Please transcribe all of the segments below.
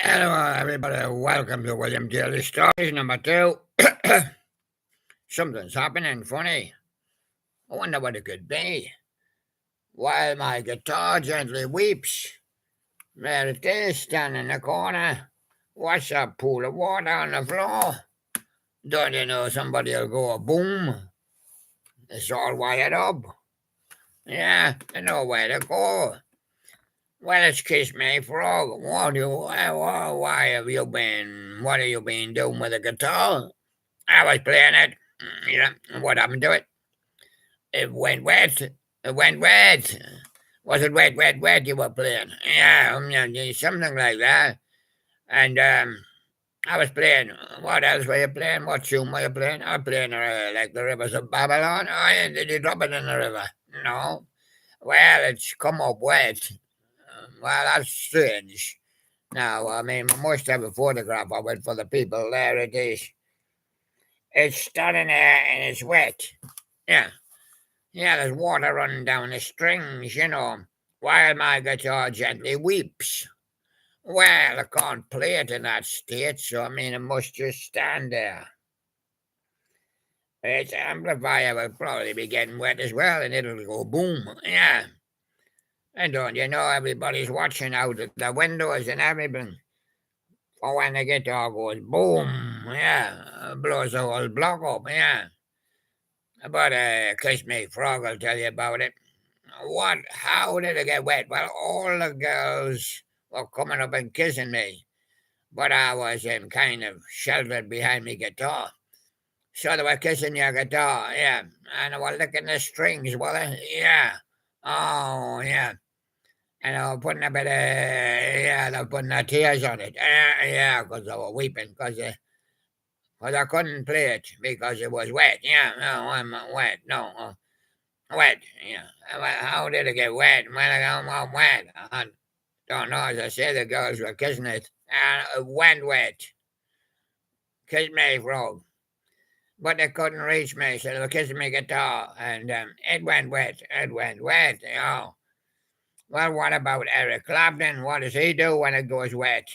Hello, everybody. Welcome to William Daly Stories number two. Something's happening funny. I wonder what it could be. While my guitar gently weeps, there it is, standing in the corner. What's a pool of water on the floor? Don't you know somebody'll go boom? It's all wired up. Yeah, there's nowhere to go. Well, it's Kiss Me Frog. Why have you been? What have you been doing with the guitar? I was playing it. What happened to it? It went wet. It went wet. Was it wet, wet, wet you were playing? Yeah, something like that. And I was playing. What else were you playing? What tune were you playing? I was playing like the Rivers of Babylon. Oh, yeah, did you drop it in the river? No. Well, it's come up wet. Well, that's strange. Now, I mean, I must have a photograph of it for the people. There it is. It's standing there and it's wet. Yeah. Yeah, there's water running down the strings, while my guitar gently weeps. Well, I can't play it in that state, so I mean, it must just stand there. Its amplifier will probably be getting wet as well, and it'll go boom. Yeah. And don't you know, everybody's watching out at the windows and everything. For when the guitar goes boom, yeah, blows the whole block up, yeah. But Kiss Me Frog will tell you about it. What? How did it get wet? Well, all the girls were coming up and kissing me, but I was kind of sheltered behind my guitar. So they were kissing your guitar, yeah, and they were licking the strings, were they? Yeah. Oh, yeah. And they were putting a bit of, yeah, they were putting their tears on it. Yeah, because they were weeping, because I couldn't play it because it was wet. Yeah, no, I'm wet. No, wet. Yeah. How did it get wet? When I got wet, I don't know. As I say, the girls were kissing it, and it went wet. Kiss Me Frog. But they couldn't reach me, so they were kissing my guitar, and it went wet. It went wet. Oh. Well, what about Eric Clapton? What does he do when it goes wet?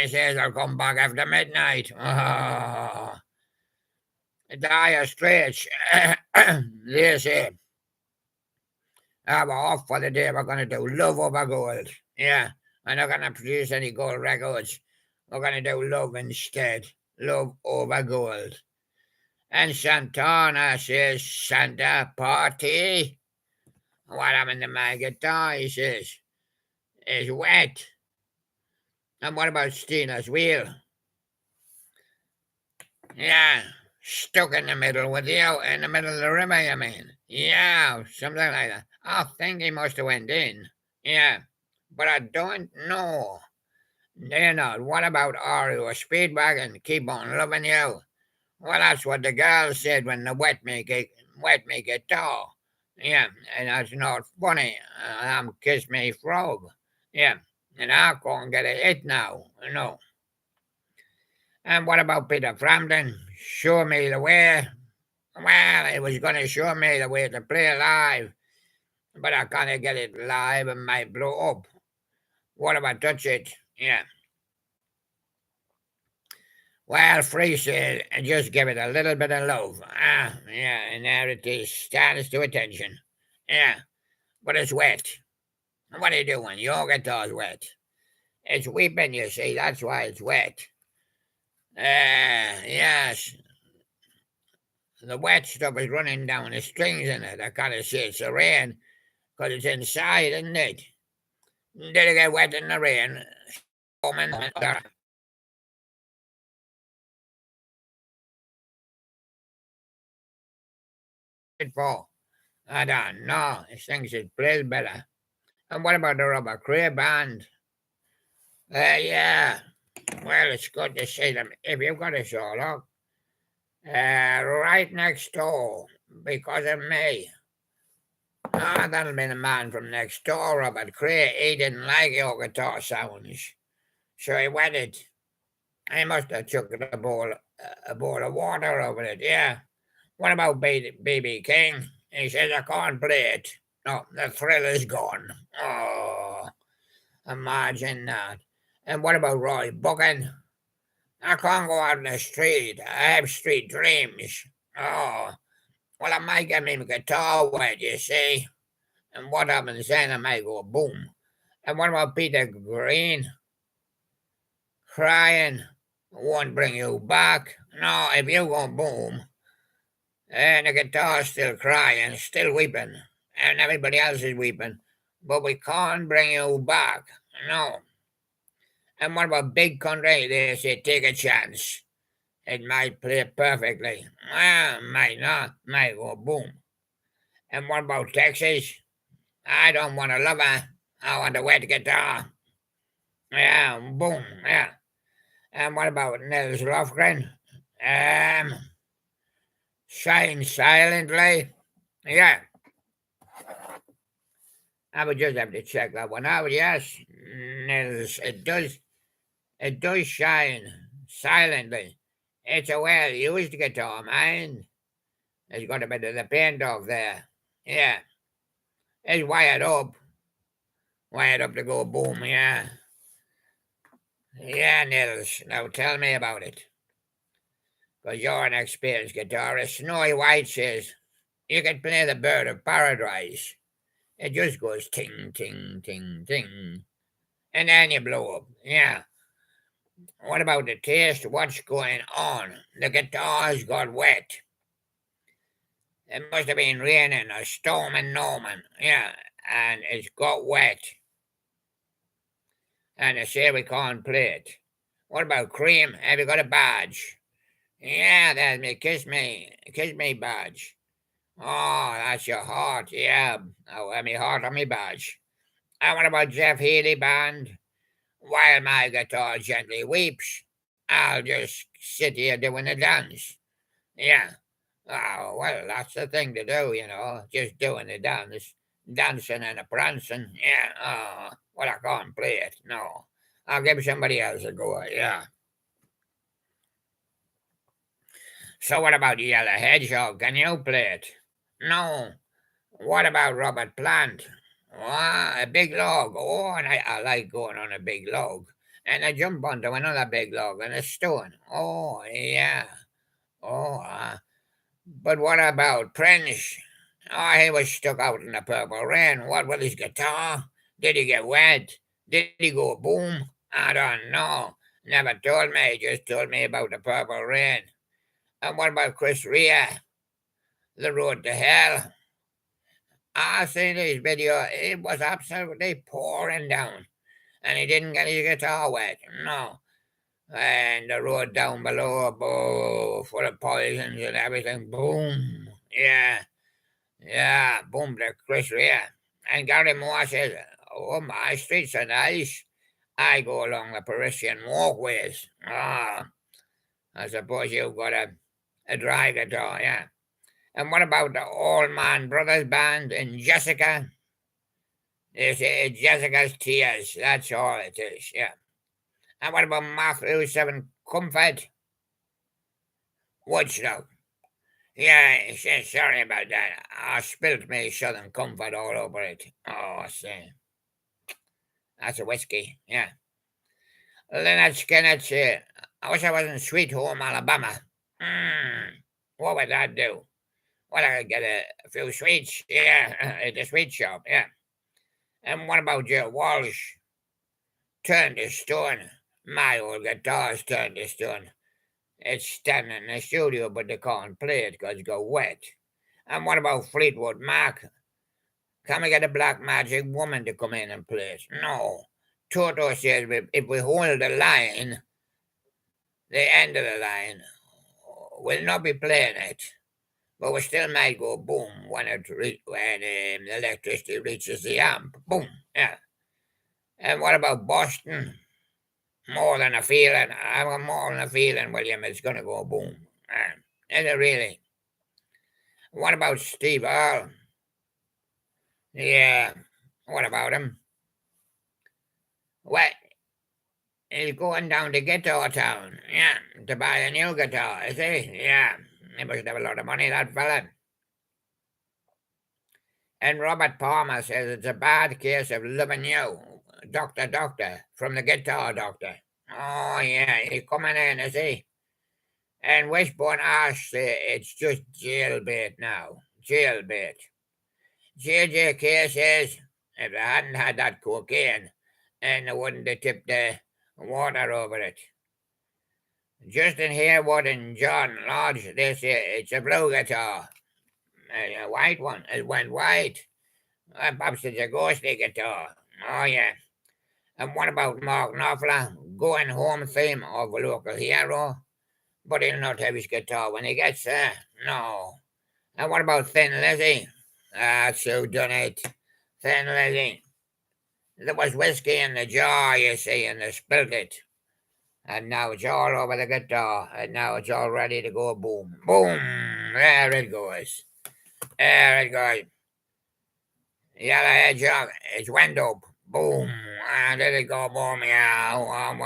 He says, I'll come back after midnight. Oh. Dire Straits. They say, we're off for the day. We're going to do Love Over Gold. Yeah, we're not going to produce any gold records. We're going to do love instead. Love Over Gold. And Santana says, Santa party. What happened to my guitar, he says, is wet. And what about Stina's wheel? Yeah, stuck in the middle with you, in the middle of the river, you mean? Yeah, something like that. I think he must have went in. Yeah, but I don't know. They're not. What about REO Speedwagon? Keep on loving you. Well, that's what the girl said when the wet me guitar. Yeah, and that's not funny. I'm Kiss Me Frog. Yeah, and I can't get a hit now. No. And what about Peter Frampton? Show me the way. Well, he was going to show me the way to play live, but I can't get it live and might blow up. What if I touch it? Yeah. Well, Free said, just give it a little bit of love. Yeah, and there it is, stands to attention. Yeah, but it's wet. What are you doing? Your guitar's wet. It's weeping, you see, that's why it's wet. Yes. The wet stuff is running down the strings in it. I can't see it's the rain, because it's inside, isn't it? Did it get wet in the rain? For? I don't know. He thinks it plays better. And what about the Rubber Cray Band? Yeah. Well, it's good to see them. If you've got a solo, right next door, because of me. That'll be the man from next door, Robert Cray. He didn't like your guitar sounds, so he wet it. He must have chucked a bowl of water over it, yeah. What about B.B. King? He says, I can't play it. No, the thrill is gone. Oh, imagine that. And what about Roy Buchan? I can't go out in the street. I have street dreams. Oh, well, I might get my guitar wet, you see. And what happens then? I might go boom. And what about Peter Green? Crying won't bring you back. No, if you go boom, and the guitar's still crying, still weeping, and everybody else is weeping, but we can't bring you back. No. And what about Big Country? They say take a chance. It might play perfectly. Well, might not. Might go boom. And what about Texas? I don't want a lover. I want a wet guitar. Yeah, boom. Yeah. And what about Nils Lofgren? Um, Shine silently. Yeah. I would just have to check that one out. Yes, Nils, it does. It does shine silently. It's a well used guitar, man. It's got a bit of the paint off there. Yeah. It's wired up to go boom, yeah. Yeah, Nils, now tell me about it. Because you're an experienced guitarist. Snowy White says you can play the Bird of Paradise. It just goes ting, ting, ting, ting. And then you blow up, yeah. What about the taste? What's going on? The guitar's got wet. It must have been raining or storming Norman, yeah. And it's got wet. And they say we can't play it. What about Cream? Have you got a badge? Yeah, that's me. Kiss me badge. Oh, that's your heart. Yeah, I wear me heart on me badge. And what about Jeff Healey band? While my guitar gently weeps, I'll just sit here doing the dance. Yeah. Oh, well, that's the thing to do, just doing the dance. Dancing and a prancing. Yeah. Oh, well, I can't play it. No. I'll give somebody else a go. Yeah. So what about Yellow Hedgehog? Can you play it? No. What about Robert Plant? A big log. Oh, and I like going on a big log. And I jump onto another big log and a stone. Oh, yeah. Oh, but what about Prince? Oh, he was stuck out in the purple rain. What with his guitar? Did he get wet? Did he go boom? I don't know. Never told me. Just told me about the purple rain. And what about Chris Rea? The Road to Hell. I seen his video. It was absolutely pouring down. And he didn't get his guitar wet. No. And the road down below, full of poisons and everything. Boom. Yeah. Yeah. Boom to Chris Rea. And Gary Moore says, oh, my streets are nice. I go along the Parisian walkways. Ah, I suppose you've got a dry guitar, yeah. And what about the Allman Brothers Band in Jessica? It's Jessica's Tears. That's all it is, yeah. And what about Matthew 7 Comfort? Woodstock. Yeah, sorry about that. I spilt me Southern Comfort all over it. Oh, I see. That's a whiskey, yeah. Leonard Skinner said, I wish I was in Sweet Home, Alabama. What would that do? Well, I could get a few sweets, yeah, at the sweet shop, yeah. And what about Joe Walsh? Turned to stone. My old guitar's turned to stone. It's standing in the studio, but they can't play it because it got wet. And what about Fleetwood Mac? Can we get a Black Magic Woman to come in and play it? No. Toto says if we hold the line, the end of the line, we'll not be playing it. But we still might go boom when the electricity reaches the amp. Boom. Yeah. And what about Boston? More than a feeling. I've got more than a feeling, William, it's going to go boom. Is it really? What about Steve Earle? Yeah. What about him? Well, he's going down to Guitar Town. Yeah. To buy a new guitar, is he? Yeah. He must have a lot of money, that fella. And Robert Palmer says it's a bad case of loving you. Doctor, from the Guitar Doctor. Oh, yeah, he's coming in, is he? And Wishbone asks, it's just jailbait now. Jailbait. JJK says, if they hadn't had that cocaine, and they wouldn't have tipped the water over it. Justin Harewood and John Lodge, they say it's a blue guitar. A white one. It went white. Perhaps it's a ghostly guitar. Oh, yeah. And what about Mark Knopfler? Going home theme of a local hero? But he'll not have his guitar when he gets there. No. And what about Thin Lizzy? Sue done it. Thin Lizzy. There was whiskey in the jar, you see, and they spilled it. And now it's all over the guitar. And now it's all ready to go boom. Boom! There it goes. There it goes. Yellow hedgehog, it's went up. Boom! And there it go, boom, yeah. Well,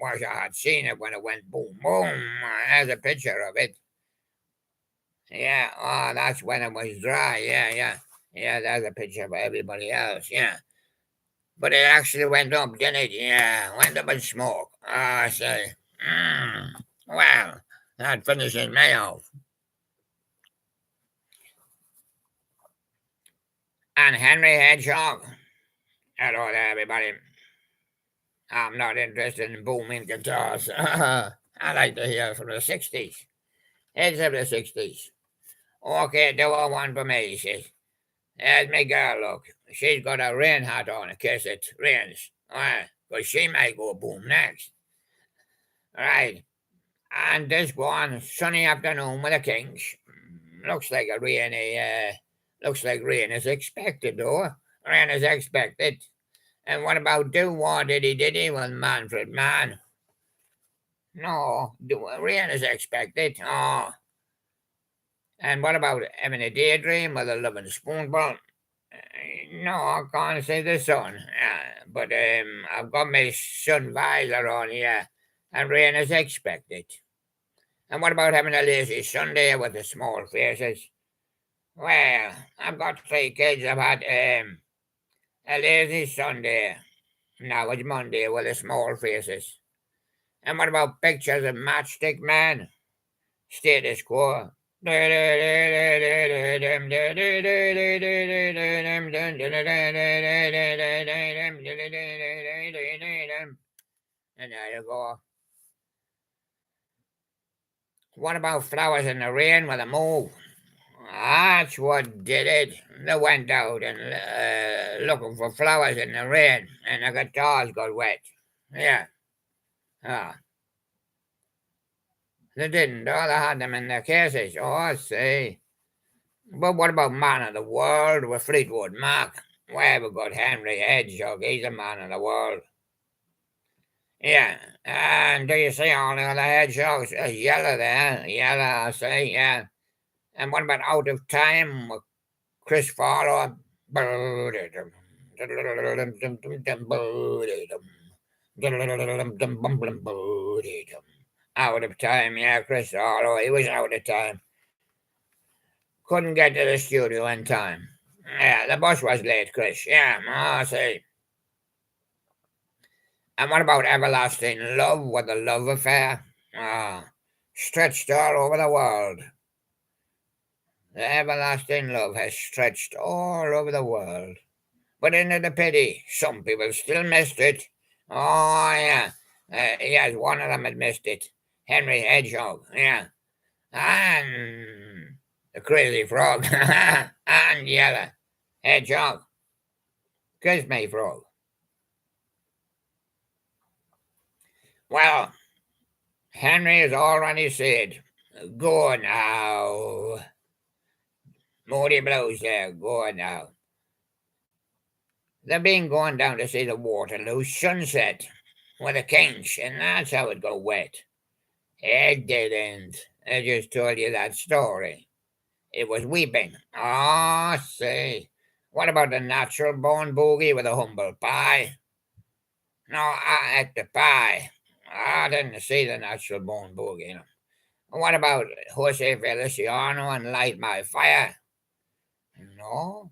wish I had seen it when it went boom, boom. There's a picture of it. Yeah, oh, that's when it was dry. Yeah. Yeah, there's a picture of everybody else. Yeah. But it actually went up, didn't it? Yeah, went up in smoke. I say. Well, that finishes me off. And Henry Hedgehog. Hello there, everybody. I'm not interested in booming guitars. I like to hear from the 60s. It's of the 60s. Okay, do a one for me, he says. There's my girl, look. She's got a rain hat on in case it rains. Because she might go boom next. Right. And this one, sunny afternoon with the Kings. Looks like rain is expected, though. Rain is expected. And what about Do Wah Diddy Diddy with Manfred Mann? No, rain is expected. Oh. And what about having a daydream with a loving spoonful? No, I can't say the sun. But I've got my sun visor on here, and rain is expected. And what about having a lazy Sunday with the small faces? Well, I've got 3 kids. I've had a lazy Sunday. Now it's Monday with the small faces. And what about pictures of Matchstick Man? Status quo. And there you go. What about flowers in the rain with a move? That's what did it. They went out and looking for flowers in the rain, and the guitars got wet. Yeah. They didn't. All they had them in their cases. Oh, I see. But what about Man of the World with Fleetwood Mac? Well, we've got Henry Hedgehog. He's a man of the world. Yeah. And do you see all the other hedgehogs? Yellow there. Yellow, I see. Yeah. And what about Out of Time with Chris Farlow? Out of time, yeah, Chris Farlow. He was out of time. Couldn't get to the studio in time. Yeah, the bus was late, Chris. Yeah, I see. And what about Everlasting Love with the Love Affair? Stretched all over the world. The everlasting love has stretched all over the world. But isn't it a pity? Some people still missed it. Oh, yeah. Yes, one of them had missed it. Henry Hedgehog, yeah. And the Crazy Frog. And Yellow Hedgehog. Kiss me, Frog. Well, Henry has already said, go now. Moody Blues there, go now. They've been going down to see the Waterloo sunset with the Kings, and that's how it got wet. It didn't. I just told you that story. It was weeping. Oh, see. What about the Natural Born Boogie with a humble pie? No, I ate the pie. I didn't see the Natural Born Boogie. What about Jose Feliciano and Light My Fire? No.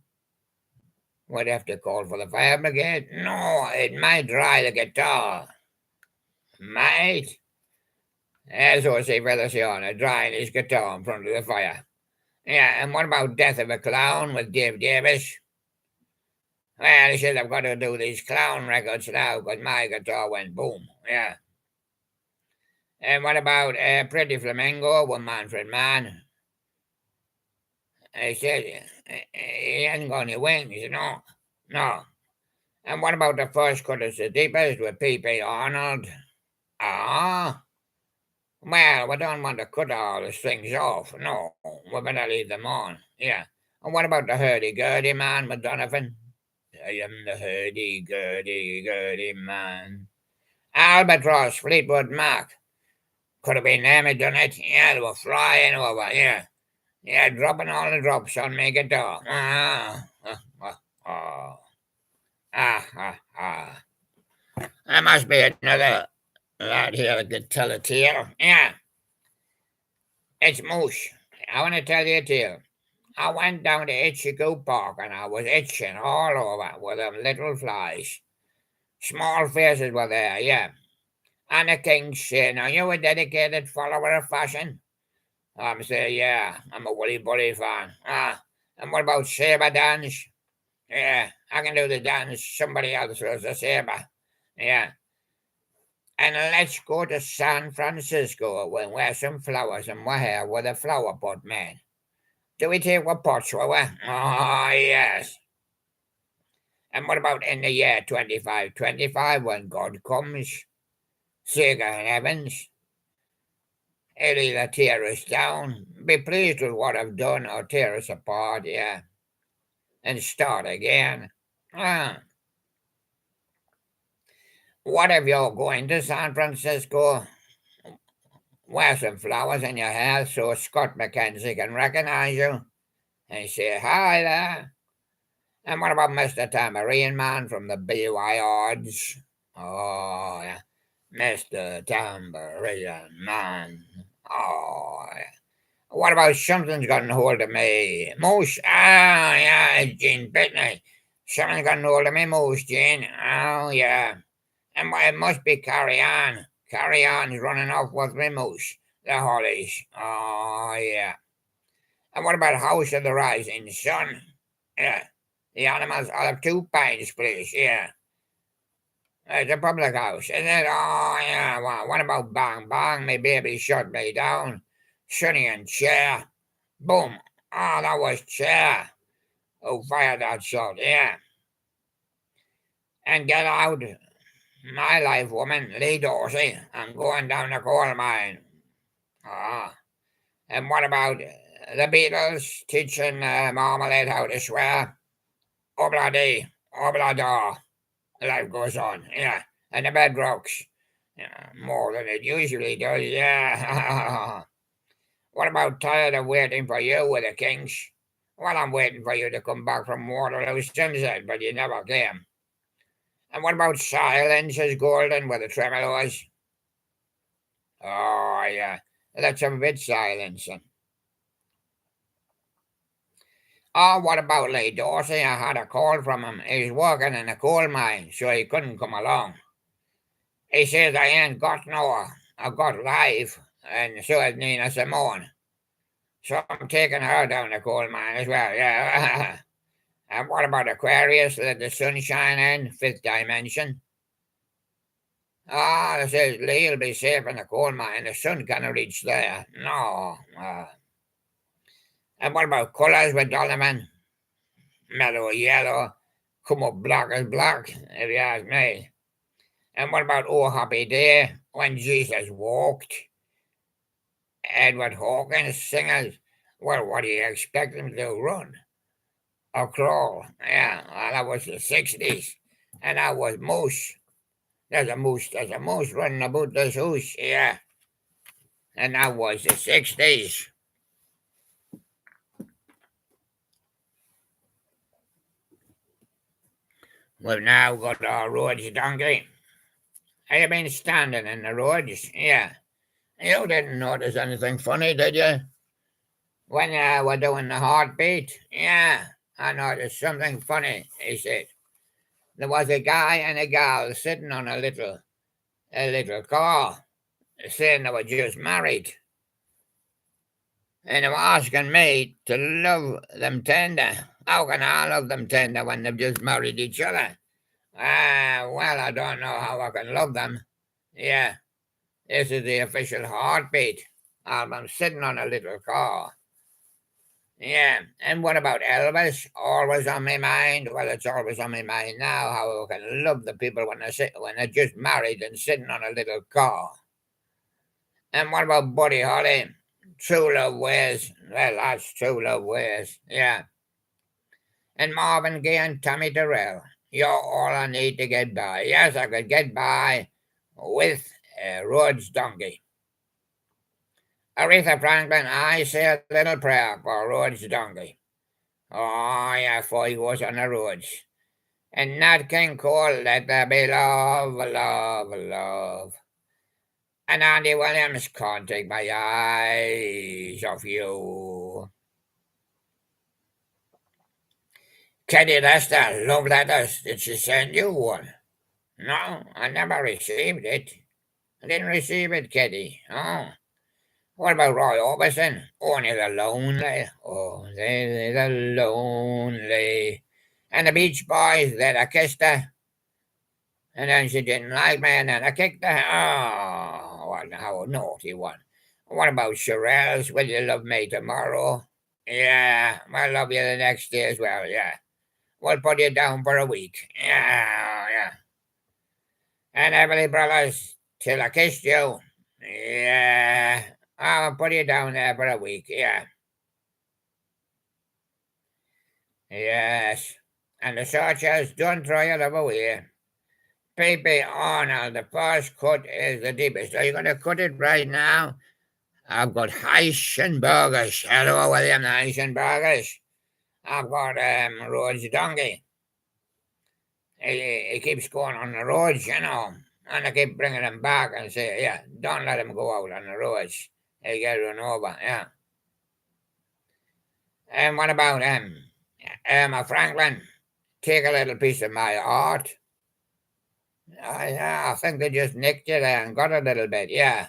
Would have to call for the fire brigade. No, it might dry the guitar. Might. As I say, Feliciana, drying his guitar in front of the fire. Yeah, and what about Death of a Clown with Dave Davis? Well, he said, I've got to do these clown records now because my guitar went boom. Yeah. And what about Pretty Flamingo with Manfred Mann? He said, he hasn't got any wings, you know. No. And what about the first cut of the deepest with P.P. Arnold? Ah. Well, we don't want to cut all the strings off. No, we better leave them on. Yeah. And what about the hurdy-gurdy man with Donovan? I am the hurdy-gurdy man. Albatross, Fleetwood Mac. Could have been them who done it. Yeah, they were flying over. Yeah. Yeah, dropping all the drops on my guitar. There must be another lad here that could tell a tale. Yeah. It's Moose. I want to tell you a tale. I went down to Itchy-Goo Park and I was itching all over with them little flies. Small faces were there, yeah. And the king said, are you a dedicated follower of fashion? I'm saying, yeah, I'm a Woolly Bully fan. And what about saber dance? Yeah, I can do the dance. Somebody else does the saber. Yeah. And let's go to San Francisco and wear some flowers in my hair with a flower pot man. Do we take what pots we wear? Oh, yes. And what about in the year 2525 when God comes? Sega and Evans? He'll either tear us down, be pleased with what I've done, or tear us apart, yeah. And start again. What if you're going to San Francisco? Wear some flowers in your hair so Scott McKenzie can recognize you and say hi there. And what about Mr. Tambourine Man from the BY Odds? Oh, yeah. Mr. Tambourine Man. Oh, yeah. What about Something's Gotten Hold of Me? Moose? Yeah, it's Gene Pitney. Something's Gotten Hold of Me, Moose, Gene. Oh, yeah. And it must be Carry On. Carry On's running off with me, Moose. The Hollies. Oh, yeah. And what about House of the Rising Sun? Yeah. The animals all have 2 pints, please. Yeah. It's a public house, isn't it? Oh, yeah. Well, what about Bang Bang? My baby shut me down. Sonny and Cher. Boom. Oh, that was Cher. Who fired that shot? Yeah. And Get Out. My Life woman, Lee Dorsey. I'm going down the coal mine. Ah. And what about the Beatles teaching Marmalade how to swear? Obladi, oblada. Life goes on, yeah. And the Bedrocks, yeah, more than it usually does, yeah. What about Tired of Waiting for You with the Kings? Well, I'm waiting for you to come back from Waterloo Sunset, but you never came. And what about Silence is Golden with the Tremolos? Oh, yeah. That's a bit silencing. Oh, what about Lee Dorsey? I had a call from him. He's working in a coal mine, so he couldn't come along. He says I ain't got Noah. I've got Live, and so has Nina Simone. So I'm taking her down the coal mine as well, yeah. And what about Aquarius? Let the sunshine in, 5th dimension. They says Lee'll be safe in the coal mine. The sun can't reach there. No. And what about Colours with Donovan? Mellow yellow, come up black as black, if you ask me. And what about Oh Happy Day, When Jesus Walked? Edward Hawkins singers. Well, what do you expect them to run? Or crawl? Yeah, well, that was the 60s. And that was Moose. There's a moose running about this house, yeah. And that was the 60s. We've now got our roads, donkey. Have you been standing in the roads? Yeah. You didn't notice anything funny, did you? When we're doing the heartbeat? Yeah. I noticed something funny, he said. There was a guy and a gal sitting on a little car, saying they were just married. And they were asking me to love them tender. How can I love them tender when they've just married each other? Well, I don't know how I can love them. Yeah, this is the official heartbeat. I'm sitting on a little car. Yeah, and what about Elvis? Always on my mind. Well, it's always on my mind now. How I can love the people when they're just married and sitting on a little car. And what about Buddy Holly? True Love Wears. Well, that's True Love Wears. Yeah. And Marvin Gaye and Tommy Terrell. You're all I need to get by. Yes, I could get by with Rhodes Donkey. Aretha Franklin, I say a little prayer for Rhodes Donkey. Oh, yeah, for he was on the roads. And Nat King Cole, let there be love, love, love. And Andy Williams, can't take my eyes off you. Katie Lester, love letters. Did she send you one? No, I never received it. I didn't receive it, Katie. Oh. What about Roy Orbison? Only the lonely. Oh, they the lonely. And the Beach Boys, that I kissed her. And then she didn't like me, and then I kicked her. Oh, how a naughty one. What about Shirelles? Will you love me tomorrow? Yeah, I'll love you the next day as well, yeah. We'll put you down for a week. Yeah, yeah. And Everly Brothers, till I kissed you. Yeah, I'll put you down there for a week, yeah. Yes. And the Searchers, don't throw your love away. P.P. Arnold, the first cut is the deepest. Are you going to cut it right now? I've got Heisenbergers. Hello, William Heisenbergers. I've got Rhodes Donkey. He keeps going on the roads, you know. And I keep bringing him back and say, yeah, don't let him go out on the roads. He'll get run over, yeah. And what about Emma Franklin? Take a little piece of my heart. I think they just nicked you there and got a little bit, yeah.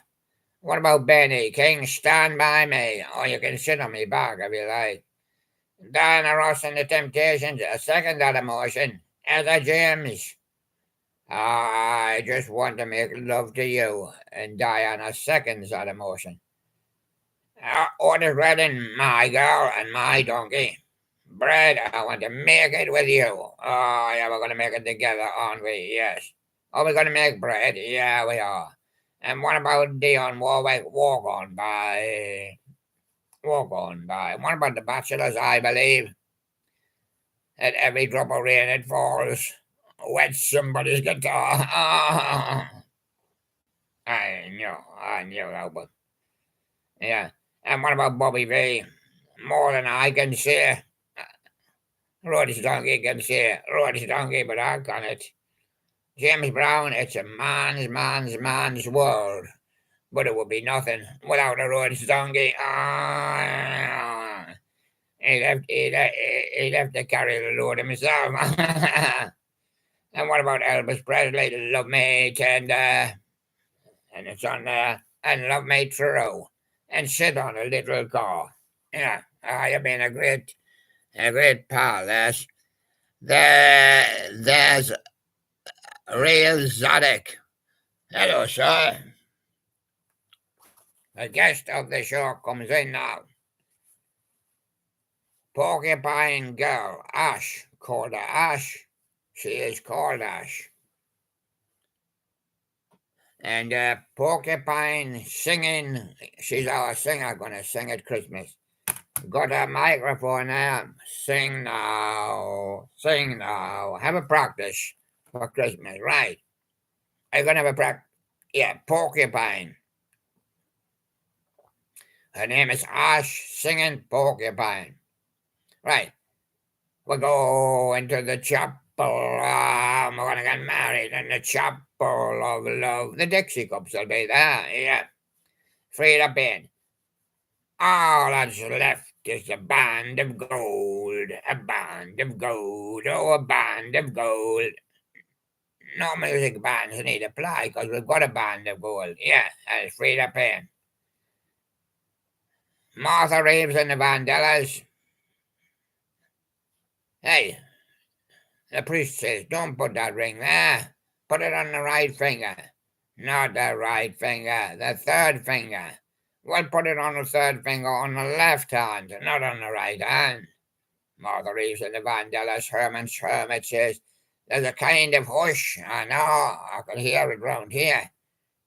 What about Benny King? Stand by me, or you can sit on me back if you like. Diana Ross and the Temptations, a second that emotion. Etta James. I just want to make love to you, and Diana seconds that emotion. Otis Redding, my girl and my donkey. Bread, I want to make it with you. Oh, yeah, we're going to make it together, aren't we? Yes. Are we going to make bread? Yeah, we are. And what about Dionne Warwick? Walk on by. Walk on by. What about the Bachelors? I believe at every drop of rain it falls. Wet somebody's guitar. I knew that, but yeah. And what about Bobby V? More than I can say. Rhodes Donkey can say Rhodes Donkey, but I can't. James Brown, it's a man's world. But it would be nothing without a Rhodes Donkey. He'd have to carry the load himself. And what about Elvis Presley? Love me tender. And it's on there. And love me true. And sit on a little car. Yeah, you've been a great pal. There's Real Zodic. Hello, sir. The guest of the show comes in now. Porcupine Girl, Ash, called her Ash. She is called Ash. And Porcupine singing, she's our singer, gonna sing at Christmas. Got a microphone there. Sing now, sing now. Have a practice for Christmas, right? Are you gonna have a practice? Yeah, Porcupine. Her name is Ash, singing Porcupine. Right. We're going to the chapel. We're going to get married in the chapel of love. The Dixie Cups will be there, yeah. Frida Bain. All that's left is the band of gold. a band of gold, oh, a band of gold. No music bands need apply because we've got a band of gold. Yeah, and it's Frida Payne. Martha Reeves and the Vandellas. Hey, the priest says, don't put that ring there. Put it on the right finger. Not the right finger, the third finger. Well, put it on the third finger on the left hand, not on the right hand. Martha Reeves and the Vandellas, Herman's Hermit says, there's a kind of hush. I know, I can hear it round here.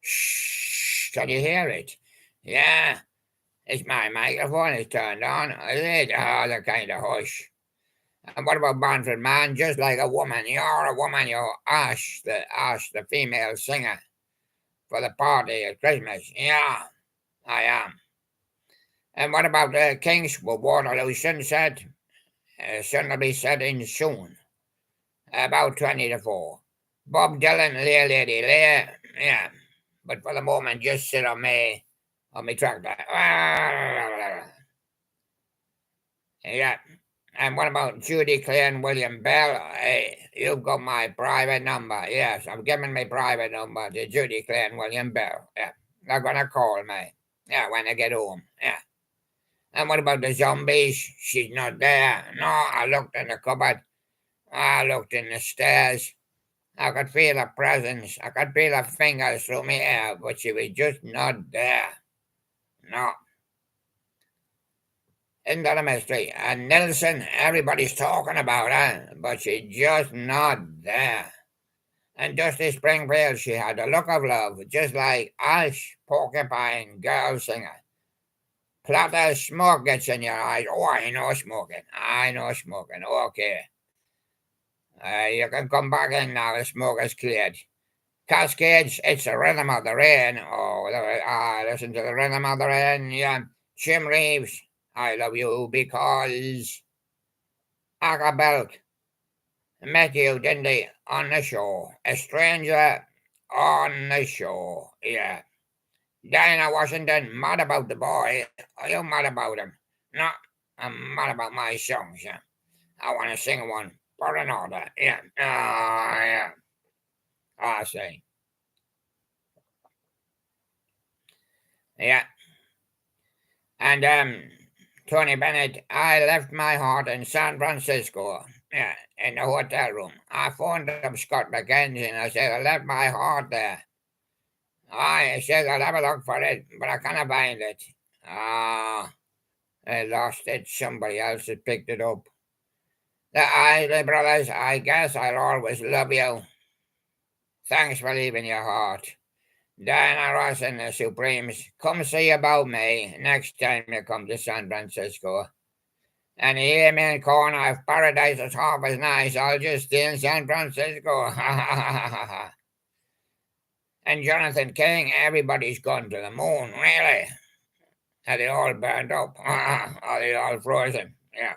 Shh, can you hear it? Yeah, it's my microphone is turned on. Is it? Oh, the kind of hush. And what about Manfred Mann? Just like a woman. You're a woman, you're Ash, the female singer for the party at Christmas. Yeah, I am. And what about the Kings with Waterloo Sunset? Sun be setting soon. About 20 to 4. Bob Dylan, Lear Lady Lear. Yeah. But for the moment, just sit on me tractor. Yeah. And what about Judy Clare and William Bell? Hey, you've got my private number. Yes, I'm giving my private number to Judy Clare and William Bell. Yeah. They're gonna call me. Yeah, when I get home. Yeah. And what about the zombies? She's not there. No, I looked in the cupboard. I looked in the stairs. I could feel her presence. I could feel her fingers through my hair, but she was just not there. No. Isn't that a mystery? And Nelson, everybody's talking about her, but she's just not there. And Dusty Springfield, she had a look of love, just like Ash, porcupine, girl singer. Platter, smoke gets in your eyes. Oh, I know smoking. Okay. You can come back in now, the smoke is cleared. Cascades, it's the rhythm of the rain. Oh, listen to the rhythm of the rain. Yeah. Jim Reeves, I love you because Acapelk met you, didn't he, on the shore? A stranger on the shore. Yeah. Diana Washington, mad about the boy. Are you mad about him? No, I'm mad about my songs. Yeah. I want to sing one for an order. Yeah. Yeah. I say. Yeah. And Tony Bennett, I left my heart in San Francisco. Yeah, in the hotel room. I phoned up Scott McKenzie and I said, I left my heart there. I said, I'll have a look for it, but I can't find it. I lost it. Somebody else had picked it up. The Isley Brothers, I guess I'll always love you. Thanks for leaving your heart. Diana Ross and the Supremes, come see about me next time you come to San Francisco. And you hear me in corner, if paradise is half as nice, I'll just stay in San Francisco. And Jonathan King, everybody's gone to the moon, really. Are they all burned up? Are they all frozen? Yeah.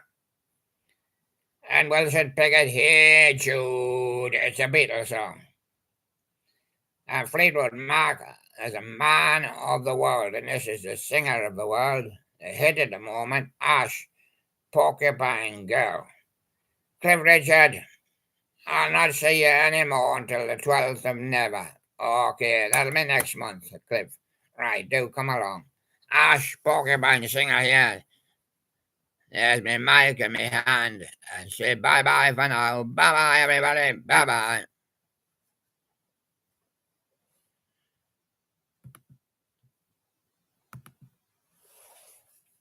And Wilson Pickett, Hey Jude, it's a Beatles song. And Fleetwood Mac is a man of the world, and this is the singer of the world. The hit at the moment, Ash, Porcupine Girl. Cliff Richard, I'll not see you anymore until the 12th of never. Okay, that'll be next month, Cliff. Right, do come along. Ash, Porcupine singer here. There's my mic in my hand. And say bye-bye for now. Bye-bye, everybody. Bye-bye.